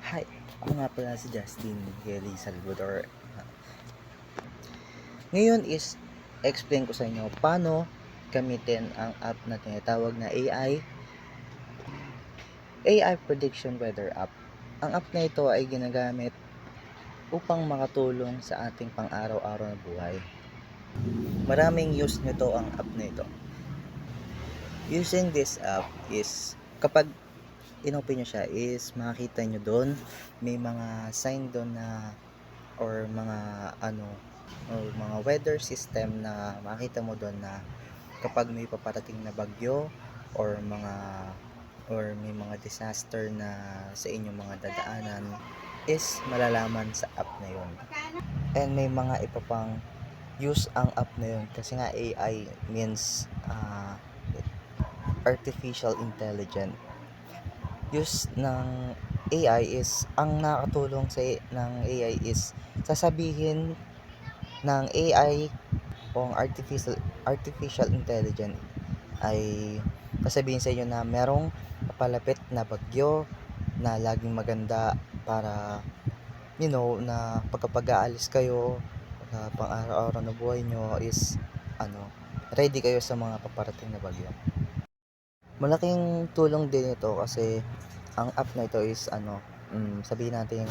Hi, ako nga pala si Justin Kelly Salvador. Ngayon is explain ko sa inyo paano gamitin ang app na tinatawag na AI Prediction Weather App. Ang app na ito ay ginagamit upang makatulong sa ating pang-araw-araw na buhay. Maraming use nito ang app na ito. Using this app is kapag inopen nyo siya is makikita nyo doon may mga sign doon na or mga weather system na makita mo doon na kapag may paparating na bagyo or may mga disaster na sa inyong mga dadaanan is malalaman sa app na yon. And may mga iba pang use ang app na yon kasi nga AI means artificial intelligence. Use ng AI is ang nakatulong ng AI is sasabihin ng AI o artificial intelligence ay sasabihin sa inyo na merong papalapit na bagyo na laging maganda para na pagkapag-aalis kayo sa pang-araw-araw na buhay nyo is ready kayo sa mga paparating na bagyo. Malaking tulong din ito kasi ang app na ito is sabihin natin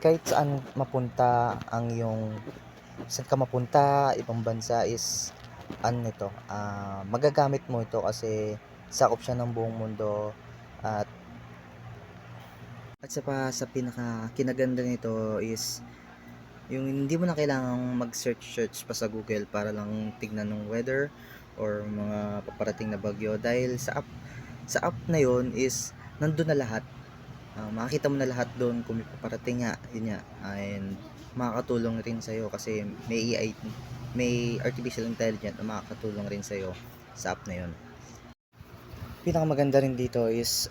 kahit saan mapunta saan ka mapunta, ibang bansa is magagamit mo ito kasi sakop siya ng buong mundo at sa pinaka kinaganda nito is yung hindi mo na kailangang mag-search pa sa Google para lang tignan ng weather or mga paparating na bagyo dahil sa app na yon is nandun na lahat. Makikita mo na lahat doon kung may paparating nga, yun nga, and makakatulong rin sa'yo kasi may AI, may artificial intelligence na makakatulong rin sa'yo sa app na yun. Pinakamaganda rin dito is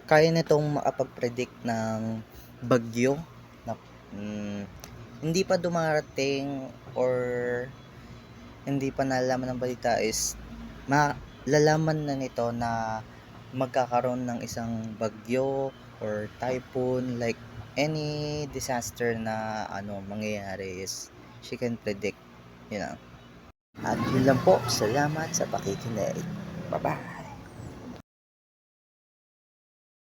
kaya nitong makapag-predict ng bagyo na hindi pa dumarating or hindi pa nalalaman ng balita is malalaman na nito na magkakaroon ng isang bagyo or typhoon, like any disaster na mangyayari is she can predict, At yun lang po, salamat sa pakikinig. Bye bye.